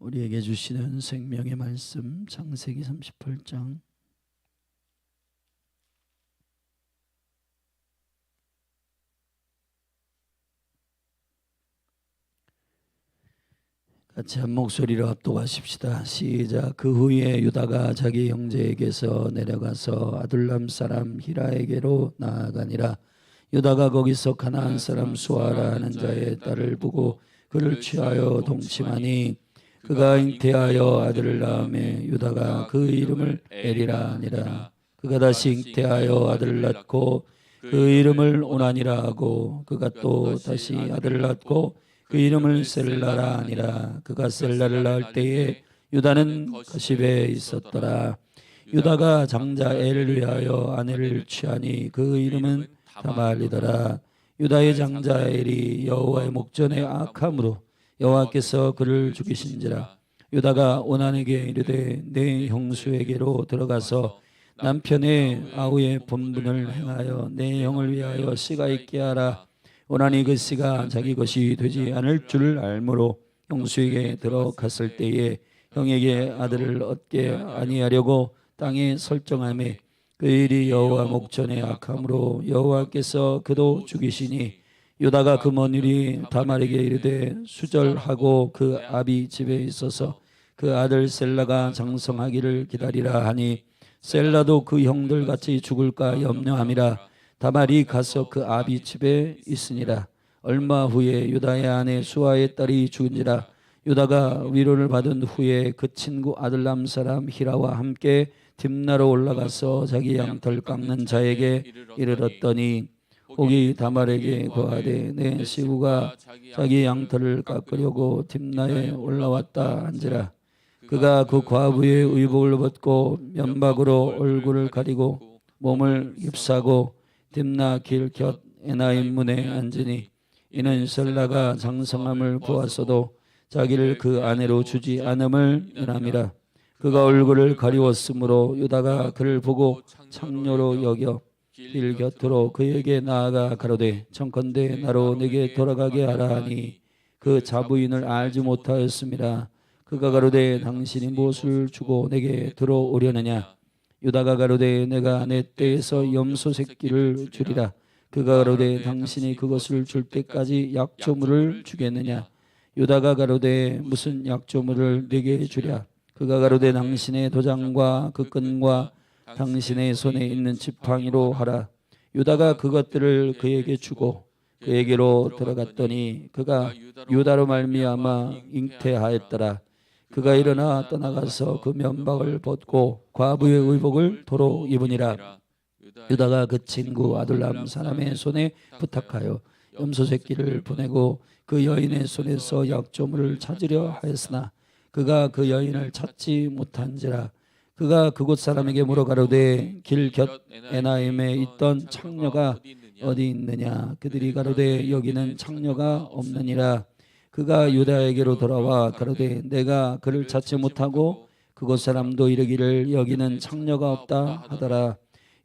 우리에게 주시는 생명의 말씀 창세기 38장 같이 한 목소리로 합독하십시다. 시작. 그 후에 유다가 자기 형제에게서 내려가서 아둘람 사람 히라에게로 나아가니라. 유다가 거기서 가나안 사람 수아라 하는 자의 딸을 보고 그를 취하여 동침하니 그가 잉태하여 아들을 낳음에 유다가 그 이름을 에리라 하니라. 그가 다시 잉태하여 아들을 낳고 그 이름을 오나니라 하고 그가 또 다시 아들을 낳고 그 이름을 셀라라 하니라. 그가 셀라를 낳을 때에 유다는 거십에 있었더라. 유다가 장자 엘을 위하여 아내를 취하니 그 이름은 다말이더라. 유다의 장자 엘이 여호와의 목전에 악함으로 여호와께서 그를 죽이신지라. 유다가 오난에게 이르되 내 형수에게로 들어가서 남편의 아우의 본분을 행하여 내 형을 위하여 씨가 있게 하라. 오난이 그 씨가 자기 것이 되지 않을 줄 알므로 형수에게 들어갔을 때에 형에게 아들을 얻게 아니하려고 땅에 설정하매 그 일이 여호와 목전에 악함으로 여호와께서 그도 죽이시니 유다가 그 먼 일이 다말에게 이르되 수절하고 그 아비 집에 있어서 그 아들 셀라가 장성하기를 기다리라 하니 셀라도 그 형들 같이 죽을까 염려함이라. 다말이 가서 그 아비 집에 있으니라. 얼마 후에 유다의 아내 수아의 딸이 죽은지라. 유다가 위로를 받은 후에 그 친구 아들람 사람 히라와 함께 딥나로 올라가서 자기 양털 깎는 자에게 이르렀더니 혹이 다말에게 고하되 내 시부가 자기 양털을 깎으려고 딥나에 올라왔다 한지라. 그가 그 과부의 의복을 벗고 면박으로 얼굴을 가리고 몸을 깁사고 딥나 길 곁 에나임 문에 앉으니 이는 셀라가 장성함을 보았어도 자기를 그 아내로 주지 않음을 인함이라. 그가 얼굴을 가리웠으므로 유다가 그를 보고 창녀로 여겨 길 곁으로 그에게 나아가 가로되 청컨대 나로 내게 돌아가게 하라 하니 그 자부인을 알지 못하였습니다. 그가 가로되 당신이 무엇을 주고 내게 들어오려느냐. 유다가 가로되 내가 내 떼에서 염소 새끼를 주리라. 그가 가로되 당신이 그것을 줄 때까지 약조물을 주겠느냐. 유다가 가로되 무슨 약조물을 내게 주랴. 그가 가로되 당신의 도장과 그 끈과 당신의 손에 있는 지팡이로 하라. 유다가 그것들을 그에게 주고 그에게로 들어갔더니 그가 유다로 말미암아 잉태하였더라. 그가 일어나 떠나가서 그 면박을 벗고 과부의 의복을 도로 입으니라. 유다가 그 친구 아둘람 사람의 손에 부탁하여 염소 새끼를 보내고 그 여인의 손에서 약조물을 찾으려 하였으나 그가 그 여인을 찾지 못한지라. 그가 그곳 사람에게 물어 가로되 길 곁 에나임에 있던 창녀가 어디 있느냐. 그들이 가로되 여기는 창녀가 없느니라. 그가 유다에게로 돌아와 가로되 내가 그를 찾지 못하고 그곳 사람도 이르기를 여기는 창녀가 없다 하더라.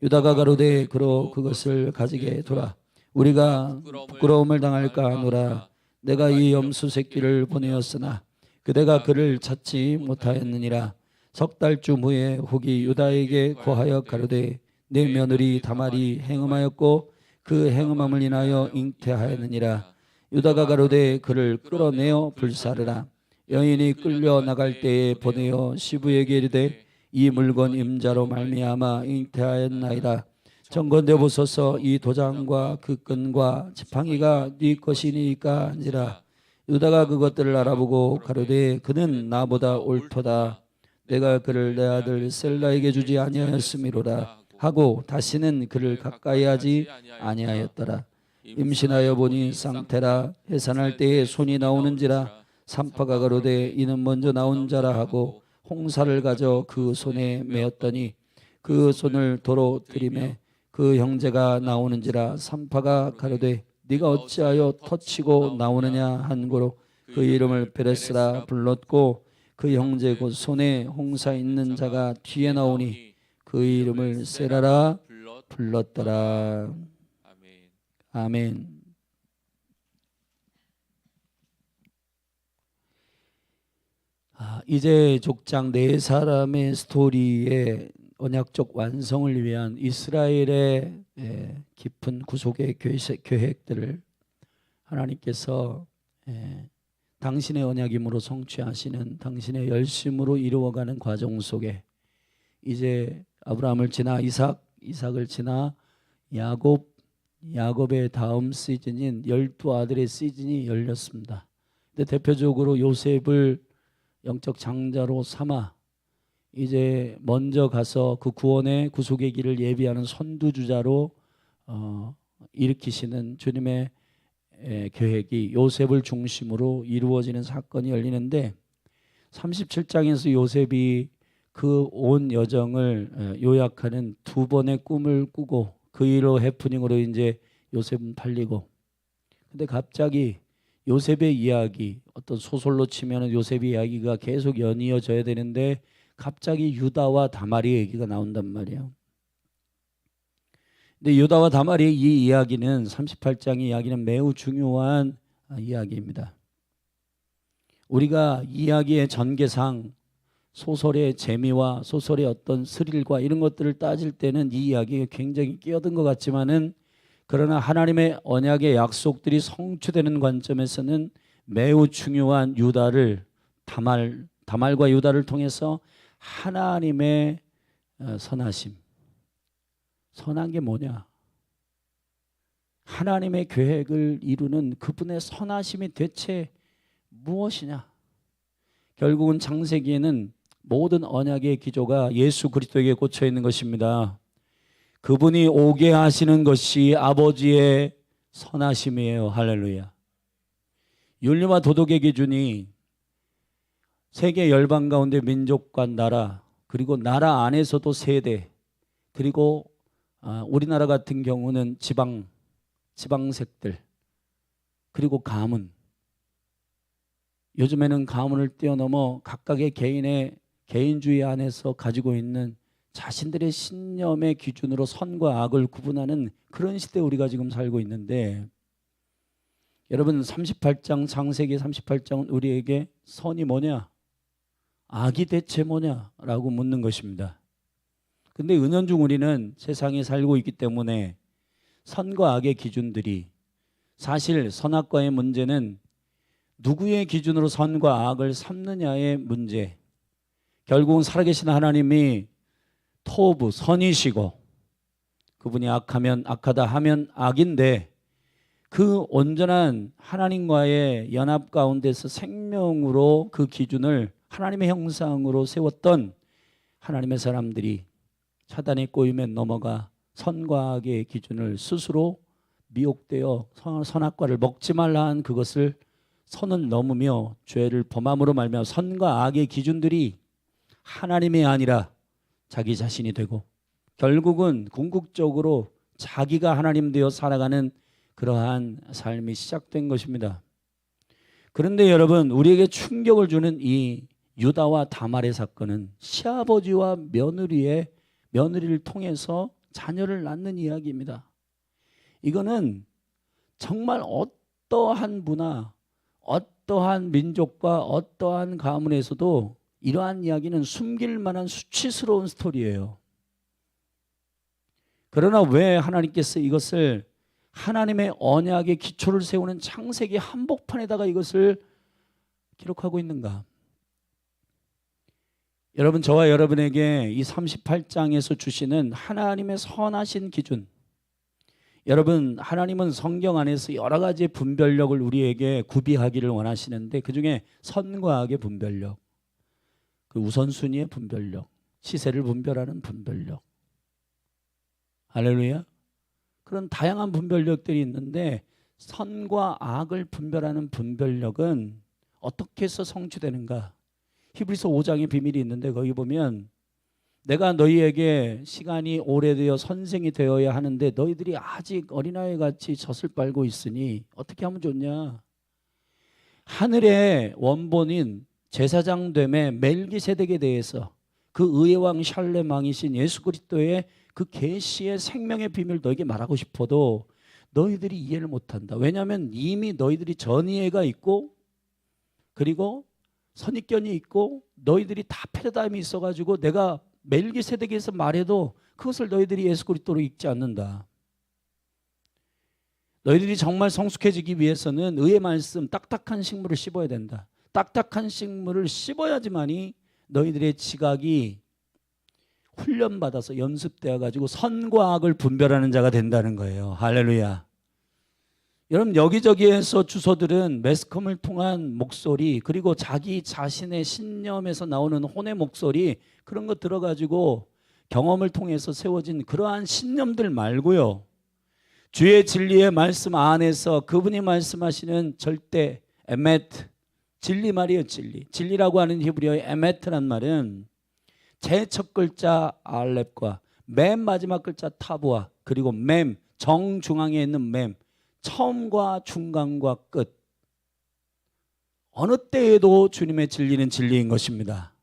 유다가 가로되 그로 그것을 가지게 두라. 우리가 부끄러움을 당할까 하노라. 내가 이 염소 새끼를 보내었으나 그대가 그를 찾지 못하였느니라. 석 달쯤 후에 혹이 유다에게 고하여 가로되 내 며느리 다말이 행음하였고 그 행음함을 인하여 잉태하였느니라. 유다가 가로되 그를 끌어내어 불사르라. 여인이 끌려 나갈 때에 보내어 시부에게 이르되 이 물건 임자로 말미암아 잉태하였나이다. 청컨대 보소서 이 도장과 그 끈과 지팡이가 네 것이니까 한지라. 유다가 그것들을 알아보고 가로되 그는 나보다 옳도다. 내가 그를 내 아들 셀라에게 주지 아니하였음이로다 하고 다시는 그를 가까이 하지 아니하였더라. 임신하여 보니 상태라. 해산할 때에 손이 나오는지라. 산파가 가로되 이는 먼저 나온 자라 하고 홍사를 가져 그 손에 메었더니 그 손을 도로 들이매 그 형제가 나오는지라. 산파가 가로되 네가 어찌하여 터치고 나오느냐 한고로 그 이름을 베레스라 불렀고 그 형제 곧 손에 홍사 있는 자가 뒤에 나오니 그 이름을 세라라 불렀더라. 아멘. 이제 족장 네 사람의 스토리의 언약적 완성을 위한 이스라엘의 깊은 구속의 계획들을 하나님께서 당신의 언약임으로 성취하시는 당신의 열심으로 이루어가는 과정 속에 이제 아브라함을 지나 이삭을 지나 야곱의 다음 시즌인 12아들의 시즌이 열렸습니다. 근데 대표적으로 요셉을 영적 장자로 삼아 이제 먼저 가서 그 구원의 구속의 길을 예비하는 선두주자로 일으키시는 주님의 계획이 요셉을 중심으로 이루어지는 사건이 열리는데 37장에서 요셉이 그 온 여정을 요약하는 두 번의 꿈을 꾸고 그 일로 해프닝으로 이제 요셉은 팔리고, 근데 갑자기 요셉의 이야기, 어떤 소설로 치면 요셉의 이야기가 계속 연이어져야 되는데 갑자기 유다와 다말의 얘기가 나온단 말이에요. 근데 유다와 다말의 이 이야기는 38장의 이야기는 매우 중요한 이야기입니다. 우리가 이야기의 전개상 소설의 재미와 소설의 어떤 스릴과 이런 것들을 따질 때는 이 이야기가 굉장히 끼어든 것 같지만은, 그러나 하나님의 언약의 약속들이 성취되는 관점에서는 매우 중요한 다말과 유다를 통해서 하나님의 선하심. 선한 게 뭐냐? 하나님의 계획을 이루는 그분의 선하심이 대체 무엇이냐? 결국은 창세기에는 모든 언약의 기조가 예수 그리스도에게 꽂혀 있는 것입니다. 그분이 오게 하시는 것이 아버지의 선하심이에요. 할렐루야. 윤리와 도덕의 기준이 세계 열방 가운데 민족과 나라, 그리고 나라 안에서도 세대, 그리고 우리나라 같은 경우는 지방색들, 그리고 가문. 요즘에는 가문을 뛰어넘어 각각의 개인주의 안에서 가지고 있는 자신들의 신념의 기준으로 선과 악을 구분하는 그런 시대에 우리가 지금 살고 있는데, 여러분 38장 창세기 38장은 우리에게 선이 뭐냐, 악이 대체 뭐냐라고 묻는 것입니다. 근데 은연중 우리는 세상에 살고 있기 때문에 선과 악의 기준들이, 사실 선악과의 문제는 누구의 기준으로 선과 악을 삼느냐의 문제, 결국은 살아계신 하나님이 토부 선이시고 그분이 악하다 하면 악인데, 그 온전한 하나님과의 연합 가운데서 생명으로 그 기준을 하나님의 형상으로 세웠던 하나님의 사람들이 사단의 꼬임에 넘어가 선과 악의 기준을 스스로 미혹되어 선악과를 먹지 말라 한 그것을 선을 넘으며 죄를 범함으로 말미암아 선과 악의 기준들이 하나님이 아니라 자기 자신이 되고, 결국은 궁극적으로 자기가 하나님 되어 살아가는 그러한 삶이 시작된 것입니다. 그런데 여러분, 우리에게 충격을 주는 이 유다와 다말의 사건은 시아버지와 며느리를 통해서 자녀를 낳는 이야기입니다. 이거는 정말 어떠한 문화, 어떠한 민족과 어떠한 가문에서도 이러한 이야기는 숨길 만한 수치스러운 스토리예요. 그러나 왜 하나님께서 이것을 하나님의 언약의 기초를 세우는 창세기 한복판에다가 이것을 기록하고 있는가? 여러분, 저와 여러분에게 이 38장에서 주시는 하나님의 선하신 기준, 여러분, 하나님은 성경 안에서 여러 가지의 분별력을 우리에게 구비하기를 원하시는데, 그 중에 선과 악의 분별력, 그 우선순위의 분별력, 시세를 분별하는 분별력, 할렐루야. 그런 다양한 분별력들이 있는데, 선과 악을 분별하는 분별력은 어떻게 해서 성취되는가? 히브리서 5장의 비밀이 있는데, 거기 보면 내가 너희에게 시간이 오래되어 선생이 되어야 하는데 너희들이 아직 어린아이 같이 젖을 빨고 있으니 어떻게 하면 좋냐? 하늘의 원본인 제사장됨의 멜기세덱에 대해서 그 의의 왕 샬렘 왕이신 예수 그리스도의 그 계시의 생명의 비밀을 너에게 말하고 싶어도 너희들이 이해를 못한다. 왜냐하면 이미 너희들이 전이해가 있고, 그리고 선입견이 있고 너희들이 다 패러다임이 있어가지고 내가 멜기세덱에서 말해도 그것을 너희들이 예수 그리스도로 읽지 않는다. 너희들이 정말 성숙해지기 위해서는 의의 말씀, 딱딱한 식물을 씹어야 된다. 딱딱한 식물을 씹어야지만이 너희들의 지각이 훈련받아서 연습되어 가지고 선과 악을 분별하는 자가 된다는 거예요. 할렐루야. 여러분, 여기저기에서 주소들은 매스컴을 통한 목소리, 그리고 자기 자신의 신념에서 나오는 혼의 목소리, 그런 거 들어가지고 경험을 통해서 세워진 그러한 신념들 말고요, 주의 진리의 말씀 안에서 그분이 말씀하시는 절대 에메트, 진리 말이에요. 진리라고 하는 히브리어의 에메트란 말은 제 첫 글자 알렙과 맨 마지막 글자 타부와, 그리고 맴, 정중앙에 있는 맴, 처음과 중간과 끝, 어느 때에도 주님의 진리는 진리인 것입니다.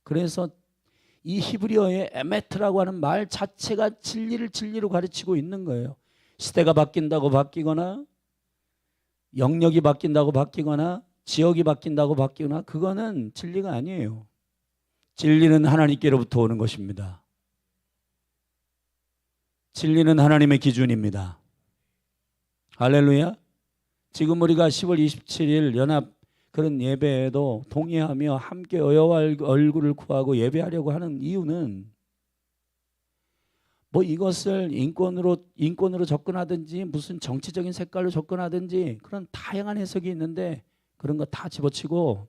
그래서 이 히브리어의 에메트라고 하는 말 자체가 진리로 가르치고 있는 거예요. 시대가 바뀐다고 바뀌거나, 영역이 바뀐다고 바뀌거나, 지역이 바뀐다고 바뀌거나, 그거는 진리가 아니에요. 진리는 하나님께로부터 오는 것입니다. 진리는 하나님의 기준입니다. 할렐루야. 지금 우리가 10월 27일 연합 그런 예배에도 동의하며 함께 여호와 얼굴을 구하고 예배하려고 하는 이유는 뭐 이것을 인권으로 접근하든지 무슨 정치적인 색깔로 접근하든지 그런 다양한 해석이 있는데, 그런 거 다 집어치고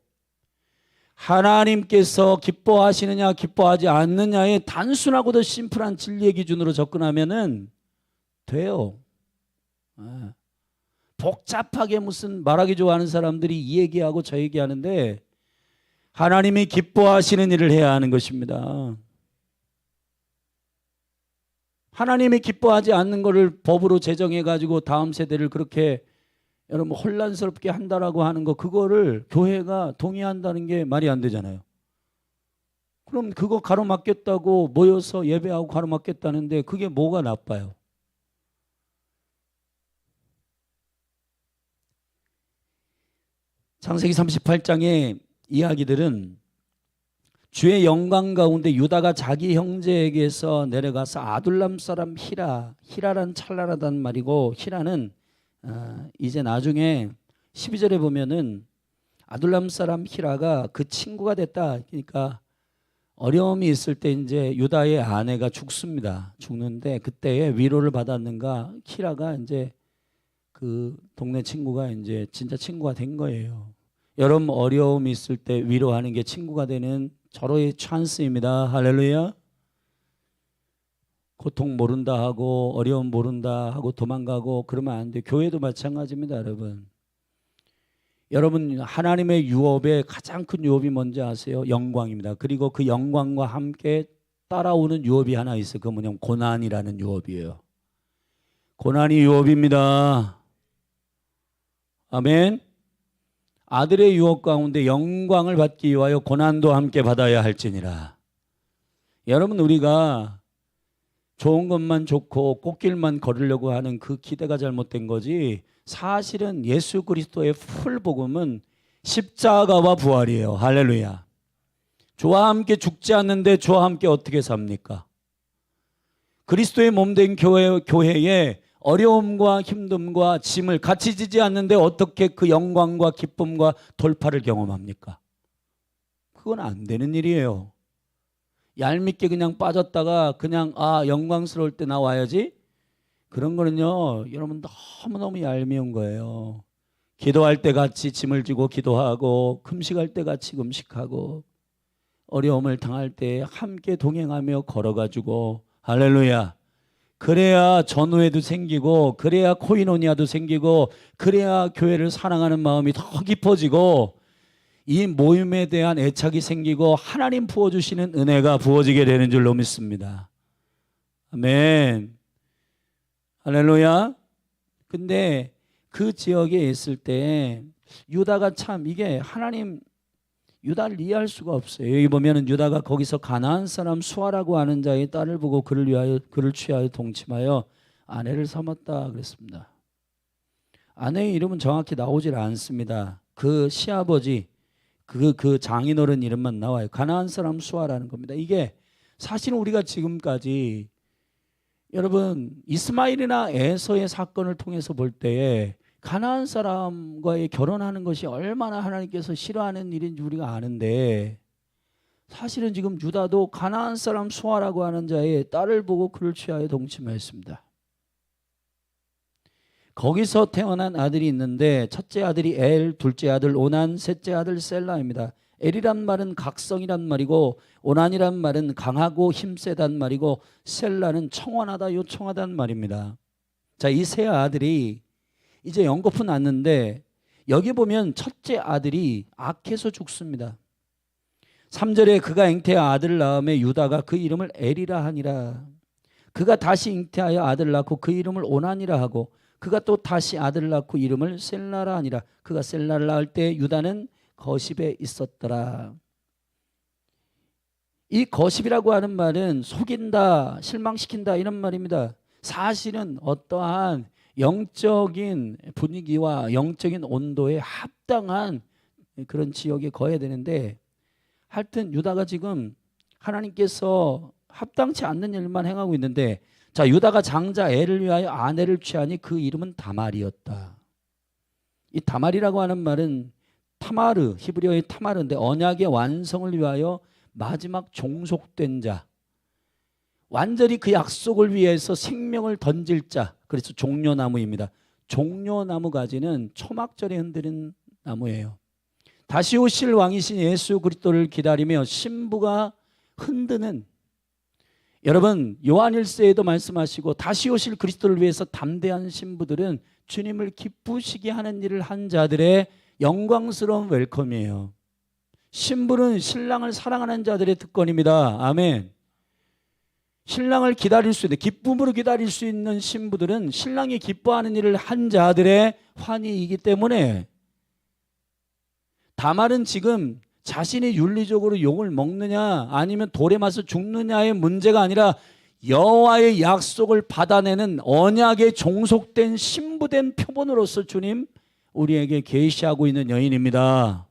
하나님께서 기뻐하시느냐 기뻐하지 않느냐의 단순하고도 심플한 진리의 기준으로 접근하면은 돼요. 복잡하게 무슨 말하기 좋아하는 사람들이 이 얘기하고 저 얘기하는데, 하나님이 기뻐하시는 일을 해야 하는 것입니다. 하나님이 기뻐하지 않는 것을 법으로 제정해 가지고 다음 세대를 그렇게 여러분 혼란스럽게 한다라고 하는 거, 그거를 교회가 동의한다는 게 말이 안 되잖아요. 그럼 그거 가로막겠다고 모여서 예배하고 가로막겠다는데 그게 뭐가 나빠요? 창세기 38장의 이야기들은 주의 영광 가운데 유다가 자기 형제에게서 내려가서 아둘람 사람 히라라는 찬란하다는 말이고, 히라는 이제 나중에 12절에 보면은 아둘람 사람 히라가 그 친구가 됐다. 그러니까 어려움이 있을 때 이제 유다의 아내가 죽는데 그때에 위로를 받았는가, 히라가 이제 그 동네 친구가 이제 진짜 친구가 된 거예요. 여러분, 어려움이 있을 때 위로하는 게 친구가 되는 절호의 찬스입니다. 할렐루야. 고통 모른다 하고 어려움 모른다 하고 도망가고 그러면 안 돼. 교회도 마찬가지입니다. 여러분 하나님의 유업의 가장 큰 유업이 뭔지 아세요? 영광입니다. 그리고 그 영광과 함께 따라오는 유업이 하나 있어요. 그 뭐냐면 고난이라는 유업이에요. 고난이 유업입니다. 아멘. 아들의 유업 가운데 영광을 받기 위하여 고난도 함께 받아야 할지니라. 여러분, 우리가 좋은 것만 좋고 꽃길만 걸으려고 하는 그 기대가 잘못된 거지, 사실은 예수 그리스도의 풀 복음은 십자가와 부활이에요. 할렐루야. 주와 함께 죽지 않는데 주와 함께 어떻게 삽니까? 그리스도의 몸된 교회에 어려움과 힘듦과 짐을 같이 지지 않는데 어떻게 그 영광과 기쁨과 돌파를 경험합니까? 그건 안 되는 일이에요. 얄밉게 그냥 빠졌다가 그냥 영광스러울 때 나와야지, 그런 거는요 여러분 너무너무 얄미운 거예요. 기도할 때 같이 짐을 지고 기도하고, 금식할 때 같이 금식하고, 어려움을 당할 때 함께 동행하며 걸어가지고, 할렐루야. 그래야 전우회도 생기고, 그래야 코이노니아도 생기고, 그래야 교회를 사랑하는 마음이 더 깊어지고, 이 모임에 대한 애착이 생기고 하나님 부어주시는 은혜가 부어지게 되는 줄로 믿습니다. 아멘. 할렐루야. 근데 그 지역에 있을 때 유다가 참 이게 하나님, 유다를 이해할 수가 없어요. 여기 보면은 유다가 거기서 가나안 사람 수아라고 하는 자의 딸을 보고 그를 취하여 동침하여 아내를 삼았다 그랬습니다. 아내의 이름은 정확히 나오질 않습니다. 그 시아버지, 그 장인어른 이름만 나와요. 가나안 사람 수아라는 겁니다. 이게 사실은 우리가 지금까지 여러분 이스마엘이나 에서의 사건을 통해서 볼 때에 가나안 사람과의 결혼하는 것이 얼마나 하나님께서 싫어하는 일인지 우리가 아는데, 사실은 지금 유다도 가나안 사람 수아라고 하는 자의 딸을 보고 그를 취하여 동침하였습니다. 거기서 태어난 아들이 있는데 첫째 아들이 엘, 둘째 아들 오난, 셋째 아들 셀라입니다. 엘이란 말은 각성이란 말이고 오난이란 말은 강하고 힘세단 말이고 셀라는 청원하다 요청하다는 말입니다. 자, 이 세 아들이 이제 연거푸 났는데 여기 보면 첫째 아들이 악해서 죽습니다. 3절에 그가 잉태하여 아들을 낳음에 유다가 그 이름을 엘이라 하니라. 그가 다시 잉태하여 아들을 낳고 그 이름을 오난이라 하고 그가 또 다시 아들을 낳고 이름을 셀라라 하니라. 그가 셀라를 낳을 때 유다는 거십에 있었더라. 이 거십이라고 하는 말은 속인다, 실망시킨다 이런 말입니다. 사실은 어떠한 영적인 분위기와 영적인 온도에 합당한 그런 지역에 거해야 되는데, 하여튼 유다가 지금 하나님께서 합당치 않는 일만 행하고 있는데, 자, 유다가 장자 엘을 위하여 아내를 취하니 그 이름은 다말이었다. 이 다말이라고 하는 말은 타마르, 히브리어의 타마르인데 언약의 완성을 위하여 마지막 종속된 자, 완전히 그 약속을 위해서 생명을 던질 자, 그래서 종려나무입니다. 종려나무 가지는 초막절에 흔드는 나무예요. 다시 오실 왕이신 예수 그리스도를 기다리며 신부가 흔드는, 여러분 요한일서에도 말씀하시고 다시 오실 그리스도를 위해서 담대한 신부들은 주님을 기쁘시게 하는 일을 한 자들의 영광스러운 웰컴이에요. 신부는 신랑을 사랑하는 자들의 특권입니다. 아멘. 신랑을 기다릴 수 있는, 기쁨으로 기다릴 수 있는 신부들은 신랑이 기뻐하는 일을 한 자들의 환희이기 때문에, 다말은 지금 자신이 윤리적으로 욕을 먹느냐 아니면 돌에 맞서 죽느냐의 문제가 아니라 여호와의 약속을 받아내는 언약에 종속된 신부된 표본으로서 주님 우리에게 계시하고 있는 여인입니다.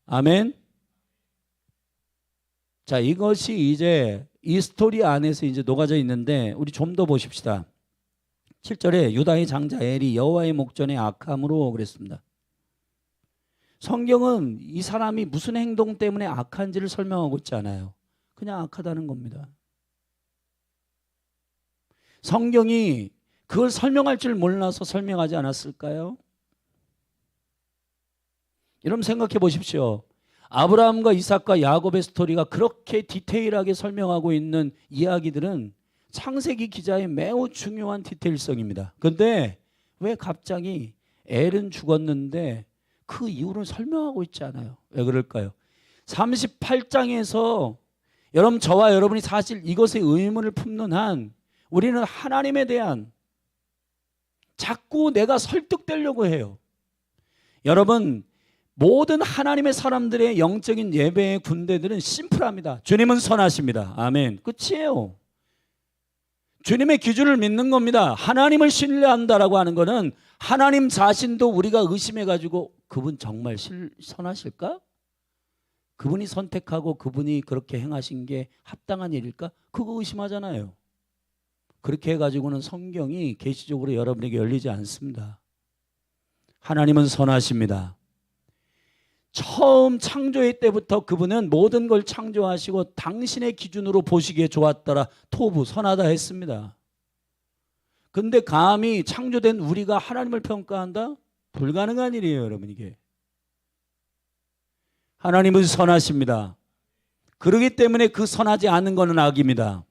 아멘. 자, 이것이 이제 이 스토리 안에서 이제 녹아져 있는데 우리 좀 더 보십시다. 7절에 유다의 장자 엘이 여호와의 목전에 악함으로 그랬습니다. 성경은 이 사람이 무슨 행동 때문에 악한지를 설명하고 있지 않아요. 그냥 악하다는 겁니다. 성경이 그걸 설명할 줄 몰라서 설명하지 않았을까요? 여러분 생각해 보십시오. 아브라함과 이삭과 야곱의 스토리가 그렇게 디테일하게 설명하고 있는 이야기들은 창세기 기자의 매우 중요한 디테일성입니다. 그런데 왜 갑자기 엘은 죽었는데 그 이유를 설명하고 있지 않아요? 왜 그럴까요? 38장에서 여러분, 저와 여러분이 사실 이것에 의문을 품는 한 우리는 하나님에 대한 자꾸 내가 설득되려고 해요. 여러분, 모든 하나님의 사람들의 영적인 예배의 군대들은 심플합니다. 주님은 선하십니다. 아멘. 끝이에요. 주님의 기준을 믿는 겁니다. 하나님을 신뢰한다라고 하는 것은 하나님 자신도 우리가 의심해가지고 그분 정말 선하실까? 그분이 선택하고 그분이 그렇게 행하신 게 합당한 일일까? 그거 의심하잖아요. 그렇게 해가지고는 성경이 계시적으로 여러분에게 열리지 않습니다. 하나님은 선하십니다. 처음 창조의 때부터 그분은 모든 걸 창조하시고 당신의 기준으로 보시기에 좋았더라, 토부 선하다 했습니다. 근데 감히 창조된 우리가 하나님을 평가한다? 불가능한 일이에요, 여러분. 이게 하나님은 선하십니다. 그렇기 때문에 그 선하지 않은 것은 악입니다.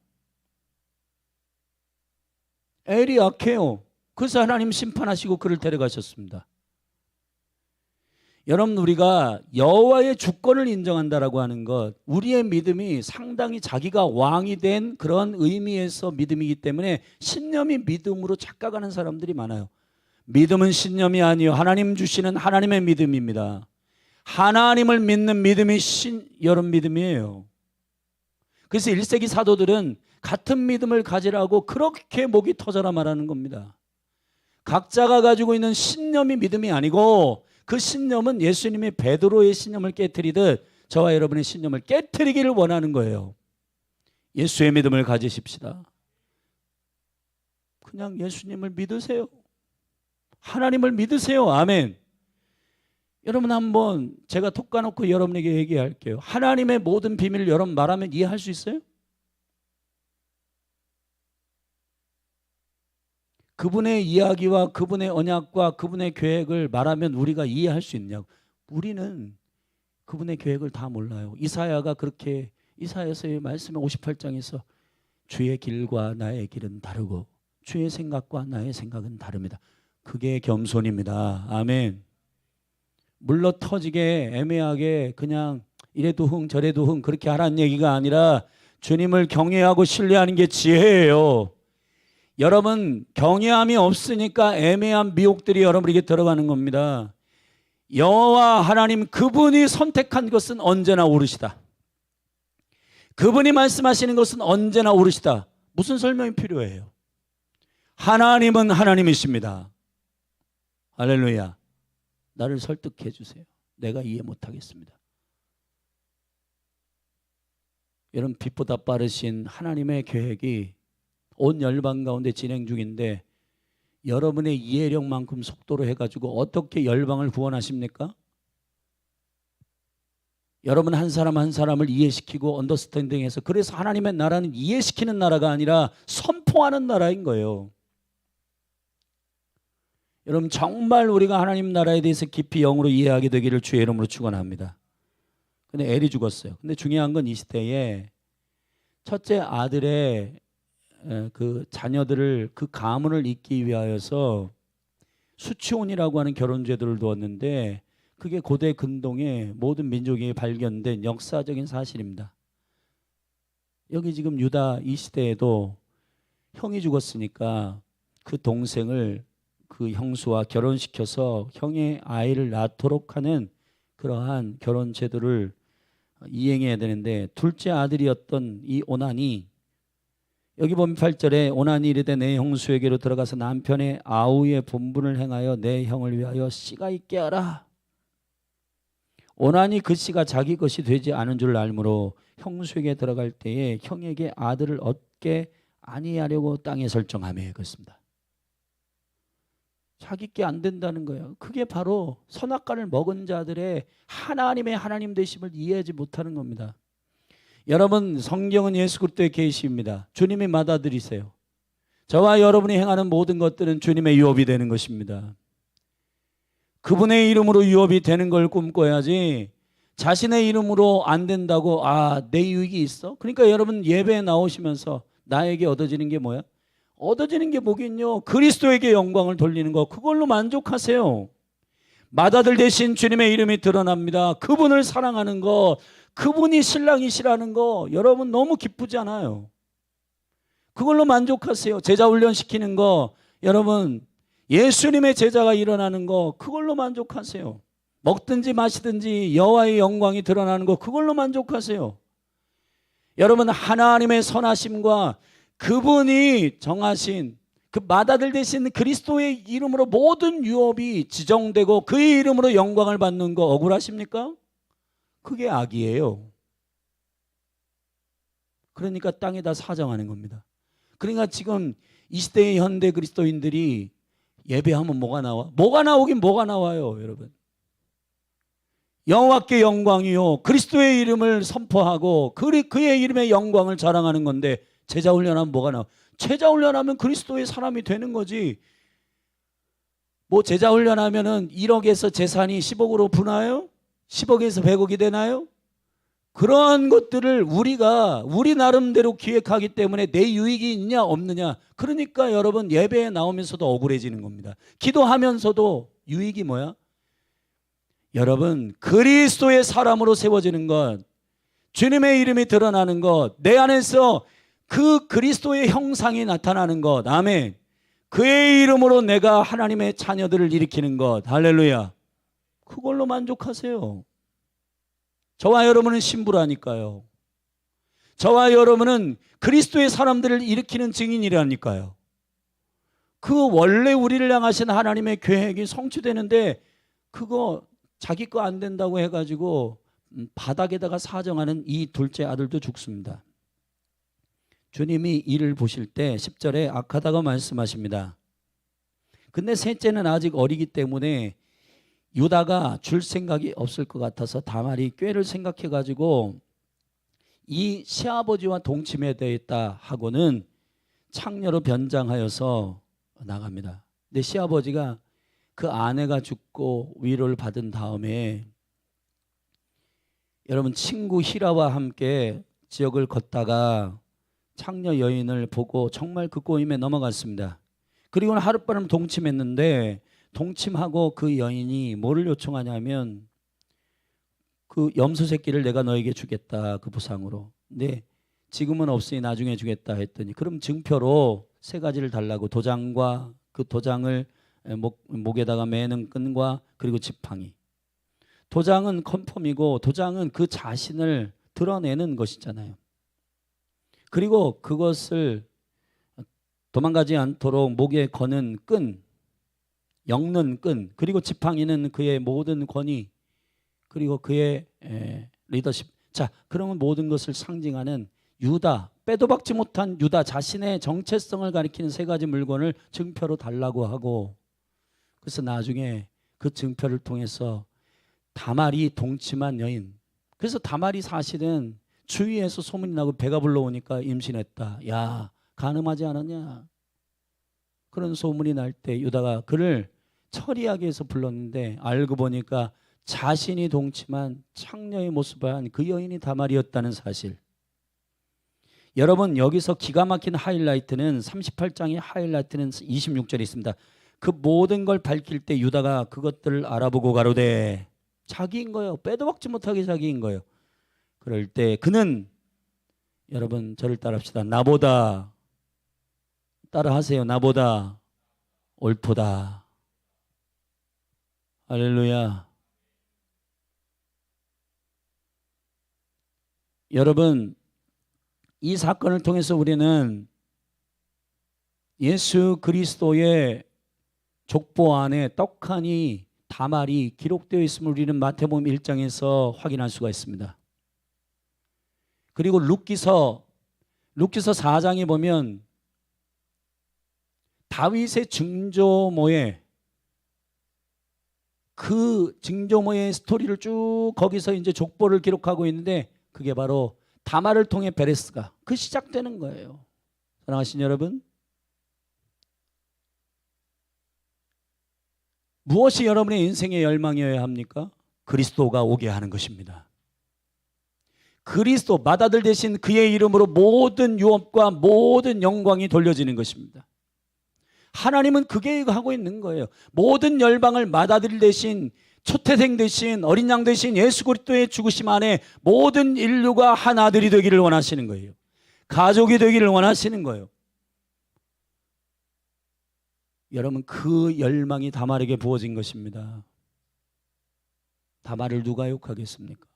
엘이 악해요. 그래서 하나님 심판하시고 그를 데려가셨습니다. 여러분, 우리가 여호와의 주권을 인정한다라고 하는 것, 우리의 믿음이 상당히 자기가 왕이 된 그런 의미에서 믿음이기 때문에 신념이 믿음으로 착각하는 사람들이 많아요. 믿음은 신념이 아니요 하나님 주시는 하나님의 믿음입니다. 하나님을 믿는 믿음이 여러분 믿음이에요. 그래서 1세기 사도들은 같은 믿음을 가지라고 그렇게 목이 터져라 말하는 겁니다. 각자가 가지고 있는 신념이 믿음이 아니고 그 신념은 예수님이 베드로의 신념을 깨트리듯 저와 여러분의 신념을 깨트리기를 원하는 거예요. 예수의 믿음을 가지십시다. 그냥 예수님을 믿으세요. 하나님을 믿으세요. 아멘. 여러분, 한번 제가 톡 까놓고 여러분에게 얘기할게요. 하나님의 모든 비밀을 여러분 말하면 이해할 수 있어요? 그분의 이야기와 그분의 언약과 그분의 계획을 말하면 우리가 이해할 수 있냐고. 우리는 그분의 계획을 다 몰라요. 이사야가 그렇게, 이사야서의 말씀에 58장에서 주의 길과 나의 길은 다르고 주의 생각과 나의 생각은 다릅니다. 그게 겸손입니다. 아멘. 물러 터지게 애매하게 그냥 이래도 흥 저래도 흥 그렇게 하라는 얘기가 아니라 주님을 경외하고 신뢰하는 게 지혜예요. 여러분, 경외함이 없으니까 애매한 미혹들이 여러분에게 들어가는 겁니다. 여호와 하나님 그분이 선택한 것은 언제나 옳으시다. 그분이 말씀하시는 것은 언제나 옳으시다. 무슨 설명이 필요해요? 하나님은 하나님이십니다. 할렐루야. 나를 설득해 주세요. 내가 이해 못하겠습니다. 여러분, 빛보다 빠르신 하나님의 계획이 온 열방 가운데 진행 중인데 여러분의 이해력만큼 속도로 해가지고 어떻게 열방을 구원하십니까? 여러분 한 사람 한 사람을 이해시키고 언더스탠딩해서, 그래서 하나님의 나라는 이해시키는 나라가 아니라 선포하는 나라인 거예요. 여러분, 정말 우리가 하나님 나라에 대해서 깊이 영으로 이해하게 되기를 주의 이름으로 축원합니다. 근데 엘이 죽었어요. 근데 중요한 건 이 시대에 첫째 아들의 그 자녀들을 그 가문을 잇기 위하여서 수치혼이라고 하는 결혼제도를 두었는데 그게 고대 근동의 모든 민족에 발견된 역사적인 사실입니다. 여기 지금 유다 이 시대에도 형이 죽었으니까 그 동생을 그 형수와 결혼시켜서 형의 아이를 낳도록 하는 그러한 결혼 제도를 이행해야 되는데, 둘째 아들이었던 이 오난이, 여기 보면 8절에 오난이 이르되 내 형수에게로 들어가서 남편의 아우의 본분을 행하여 내 형을 위하여 씨가 있게 하라. 오난이 그 씨가 자기 것이 되지 않은 줄 알므로 형수에게 들어갈 때에 형에게 아들을 얻게 아니하려고 땅에 설정하며 그렇습니다. 자기께 안 된다는 거예요. 그게 바로 선악과를 먹은 자들의 하나님의 하나님 되심을 이해하지 못하는 겁니다. 여러분, 성경은 예수 그리스도의 계시입니다. 주님이 받아들이세요. 저와 여러분이 행하는 모든 것들은 주님의 유업이 되는 것입니다. 그분의 이름으로 유업이 되는 걸 꿈꿔야지, 자신의 이름으로 안 된다고 내 유익이 있어? 그러니까 여러분 예배에 나오시면서 나에게 얻어지는 게 뭐야? 얻어지는 게 뭐겠뇨? 그리스도에게 영광을 돌리는 거, 그걸로 만족하세요. 맏아들 대신 주님의 이름이 드러납니다. 그분을 사랑하는 거, 그분이 신랑이시라는 거 여러분 너무 기쁘지 않아요? 그걸로 만족하세요. 제자 훈련시키는 거, 여러분 예수님의 제자가 일어나는 거, 그걸로 만족하세요. 먹든지 마시든지 여호와의 영광이 드러나는 거, 그걸로 만족하세요. 여러분, 하나님의 선하심과 그분이 정하신 그 맏아들 되신 그리스도의 이름으로 모든 유업이 지정되고 그의 이름으로 영광을 받는 거 억울하십니까? 그게 악이에요. 그러니까 땅에다 사정하는 겁니다. 그러니까 지금 이 시대의 현대 그리스도인들이 예배하면 뭐가 나와? 뭐가 나오긴 뭐가 나와요, 여러분. 여호와께 영광이요, 그리스도의 이름을 선포하고 그의 이름의 영광을 자랑하는 건데, 제자 훈련하면 뭐가 나와? 제자 훈련하면 그리스도의 사람이 되는 거지. 뭐 제자 훈련하면은 1억에서 재산이 10억으로 부나요? 10억에서 100억이 되나요? 그런 것들을 우리 나름대로 기획하기 때문에 내 유익이 있냐 없느냐. 그러니까 여러분 예배에 나오면서도 억울해지는 겁니다. 기도하면서도 유익이 뭐야? 여러분, 그리스도의 사람으로 세워지는 것, 주님의 이름이 드러나는 것, 내 안에서 그 그리스도의 형상이 나타나는 것, 아멘. 그의 이름으로 내가 하나님의 자녀들을 일으키는 것, 할렐루야. 그걸로 만족하세요. 저와 여러분은 신부라니까요. 저와 여러분은 그리스도의 사람들을 일으키는 증인이라니까요. 그 원래 우리를 향하신 하나님의 계획이 성취되는데 그거 자기 거 안 된다고 해가지고 바닥에다가 사정하는 이 둘째 아들도 죽습니다. 주님이 이를 보실 때 10절에 악하다고 말씀하십니다. 근데 셋째는 아직 어리기 때문에 유다가 줄 생각이 없을 것 같아서 다말이 꾀를 생각해가지고 이 시아버지와 동침에 되었다 하고는 창녀로 변장하여서 나갑니다. 근데 시아버지가 그 아내가 죽고 위로를 받은 다음에 여러분 친구 히라와 함께 지역을 걷다가 창녀 여인을 보고 정말 그 꼬임에 넘어갔습니다. 그리고는 하룻밤을 동침했는데 동침하고 그 여인이 뭐를 요청하냐면 그 염소 새끼를 내가 너에게 주겠다, 그 보상으로. 근데 지금은 없으니 나중에 주겠다 했더니 그럼 증표로 세 가지를 달라고, 도장과 그 도장을 목에다가 매는 끈과 그리고 지팡이. 도장은 컨펌이고 도장은 그 자신을 드러내는 것이잖아요. 그리고 그것을 도망가지 않도록 목에 거는 끈, 엮는 끈, 그리고 지팡이는 그의 모든 권위, 그리고 그의 리더십. 자, 그러면 모든 것을 상징하는 유다, 빼도 박지 못한 유다 자신의 정체성을 가리키는 세 가지 물건을 증표로 달라고 하고, 그래서 나중에 그 증표를 통해서 다말이 동침한 여인, 그래서 다말이 사실은 주위에서 소문이 나고 배가 불러오니까 임신했다, 야 간음하지 않았냐, 그런 소문이 날 때 유다가 그를 처리하기 위해서 불렀는데 알고 보니까 자신이 동침한 창녀의 모습을 한 그 여인이 다말이었다는 사실. 여러분, 여기서 기가 막힌 하이라이트는 38장의 하이라이트는 26절에 있습니다. 그 모든 걸 밝힐 때 유다가 그것들을 알아보고 가로되, 자기인 거예요. 빼도 박지 못하게 자기인 거예요. 그럴 때 그는, 여러분 저를 따라합시다, 나보다, 따라하세요, 나보다 옳도다. 할렐루야. 여러분, 이 사건을 통해서 우리는 예수 그리스도의 족보 안에 떡하니 다말이 기록되어 있음을 우리는 마태복음 1장에서 확인할 수가 있습니다. 그리고 룻기서 4장에 보면 다윗의 증조모에, 그 증조모의 스토리를 쭉 거기서 이제 족보를 기록하고 있는데 그게 바로 다말을 통해 베레스가 그 시작되는 거예요. 사랑하신 여러분, 무엇이 여러분의 인생의 열망이어야 합니까? 그리스도가 오게 하는 것입니다. 그리스도, 맏아들 대신 그의 이름으로 모든 유업과 모든 영광이 돌려지는 것입니다. 하나님은 그 계획하고 있는 거예요. 모든 열방을 맏아들 대신, 초태생 대신, 어린 양 대신 예수 그리스도의 죽으심 안에 모든 인류가 한 아들이 되기를 원하시는 거예요. 가족이 되기를 원하시는 거예요. 여러분, 그 열망이 다말에게 부어진 것입니다. 다말을 누가 욕하겠습니까?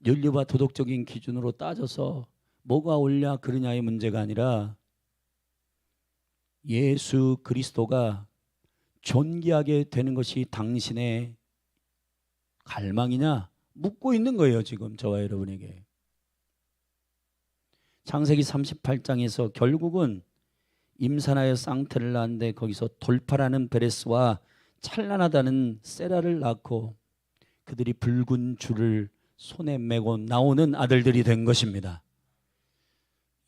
윤리와 도덕적인 기준으로 따져서 뭐가 옳냐 그르냐의 문제가 아니라 예수 그리스도가 존귀하게 되는 것이 당신의 갈망이냐 묻고 있는 거예요. 지금 저와 여러분에게. 창세기 38장에서 결국은 임산하여 쌍태를 낳았는데 거기서 돌파라는 베레스와 찬란하다는 세라를 낳고 그들이 붉은 줄을 손에 메고 나오는 아들들이 된 것입니다.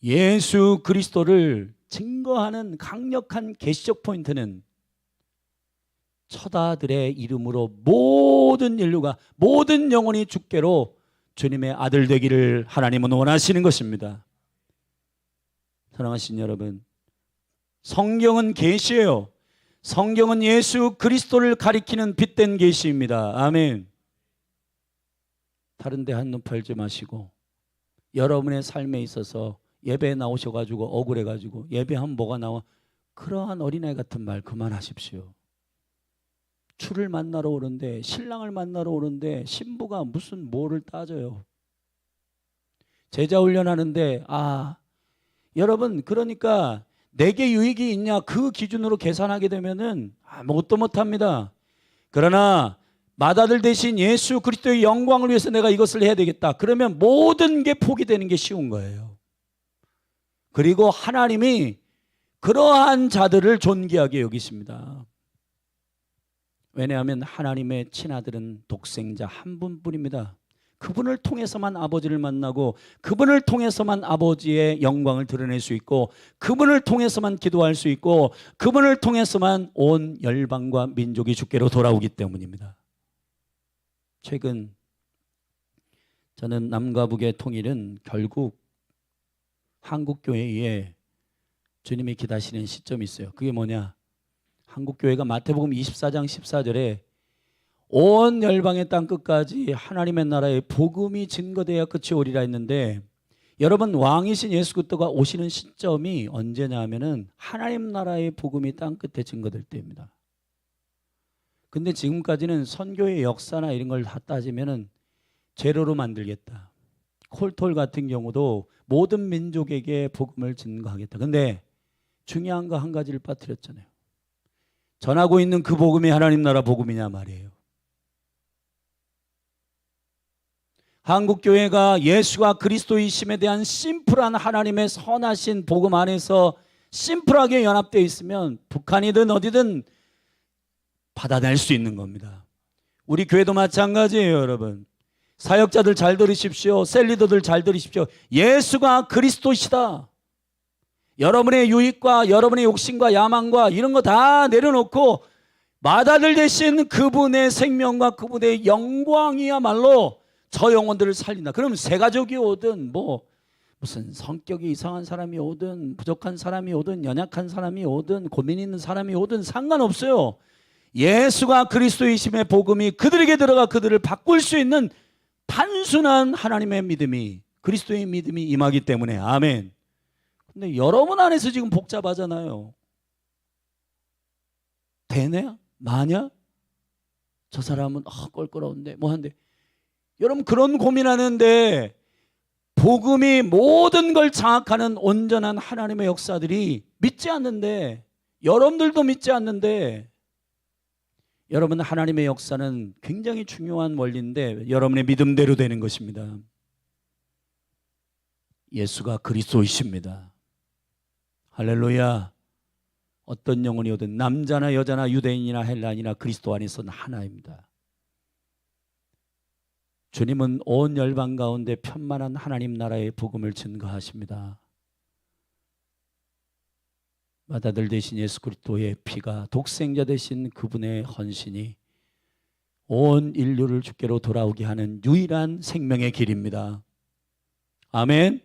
예수 그리스도를 증거하는 강력한 계시적 포인트는 첫 아들의 이름으로 모든 인류가, 모든 영혼이 주께로 주님의 아들 되기를 하나님은 원하시는 것입니다. 사랑하신 여러분, 성경은 계시예요. 성경은 예수 그리스도를 가리키는 빛된 계시입니다. 아멘. 다른 데 한눈 팔지 마시고 여러분의 삶에 있어서 예배에 나오셔가지고 억울해가지고 예배하면 뭐가 나와, 그러한 어린아이 같은 말 그만하십시오. 주를 만나러 오는데, 신랑을 만나러 오는데 신부가 무슨 뭐를 따져요. 제자 훈련하는데 여러분, 그러니까 내게 유익이 있냐 그 기준으로 계산하게 되면은 아무것도 못합니다. 그러나 맏아들 대신 예수 그리스도의 영광을 위해서 내가 이것을 해야 되겠다. 그러면 모든 게 포기되는 게 쉬운 거예요. 그리고 하나님이 그러한 자들을 존귀하게 여기십니다. 왜냐하면 하나님의 친아들은 독생자 한 분뿐입니다. 그분을 통해서만 아버지를 만나고 그분을 통해서만 아버지의 영광을 드러낼 수 있고 그분을 통해서만 기도할 수 있고 그분을 통해서만 온 열방과 민족이 주께로 돌아오기 때문입니다. 최근 저는 남과 북의 통일은 결국 한국교회에 주님이 기다리시는 시점이 있어요. 그게 뭐냐? 한국교회가 마태복음 24장 14절에 온 열방의 땅 끝까지 하나님의 나라의 복음이 증거되어야 끝이 오리라 했는데, 여러분 왕이신 예수 그리스도가 오시는 시점이 언제냐 하면은 하나님 나라의 복음이 땅 끝에 증거될 때입니다. 근데 지금까지는 선교의 역사나 이런 걸 다 따지면은 제로로 만들겠다. 콜톨 같은 경우도 모든 민족에게 복음을 증거하겠다. 근데 중요한 거 한 가지를 빠뜨렸잖아요. 전하고 있는 그 복음이 하나님 나라 복음이냐 말이에요. 한국교회가 예수가 그리스도이심에 대한 심플한 하나님의 선하신 복음 안에서 심플하게 연합되어 있으면 북한이든 어디든 받아낼 수 있는 겁니다. 우리 교회도 마찬가지예요, 여러분. 사역자들 잘 들으십시오. 셀리더들 잘 들으십시오. 예수가 그리스도시다. 여러분의 유익과 여러분의 욕심과 야망과 이런 거 다 내려놓고 맏아들 대신 그분의 생명과 그분의 영광이야말로 저 영혼들을 살린다. 그러면 새 가족이 오든 무슨 성격이 이상한 사람이 오든 부족한 사람이 오든 연약한 사람이 오든 고민 있는 사람이 오든 상관없어요. 예수가 그리스도이심의 복음이 그들에게 들어가 그들을 바꿀 수 있는 단순한 하나님의 믿음이, 그리스도의 믿음이 임하기 때문에. 아멘. 근데 여러분 안에서 지금 복잡하잖아요. 되냐? 마냐? 저 사람은 껄끄러운데 한데. 여러분 그런 고민하는데 복음이 모든 걸 장악하는 온전한 하나님의 역사들이 믿지 않는데, 여러분들도 믿지 않는데, 여러분 하나님의 역사는 굉장히 중요한 원리인데 여러분의 믿음대로 되는 것입니다. 예수가 그리스도이십니다. 할렐루야. 어떤 영혼이 오든 남자나 여자나 유대인이나 헬라인이나 그리스도 안에서는 하나입니다. 주님은 온 열방 가운데 편만한 하나님 나라의 복음을 증거하십니다. 맏아들 대신 예수 그리스도의 피가, 독생자 대신 그분의 헌신이 온 인류를 주께로 돌아오게 하는 유일한 생명의 길입니다. 아멘.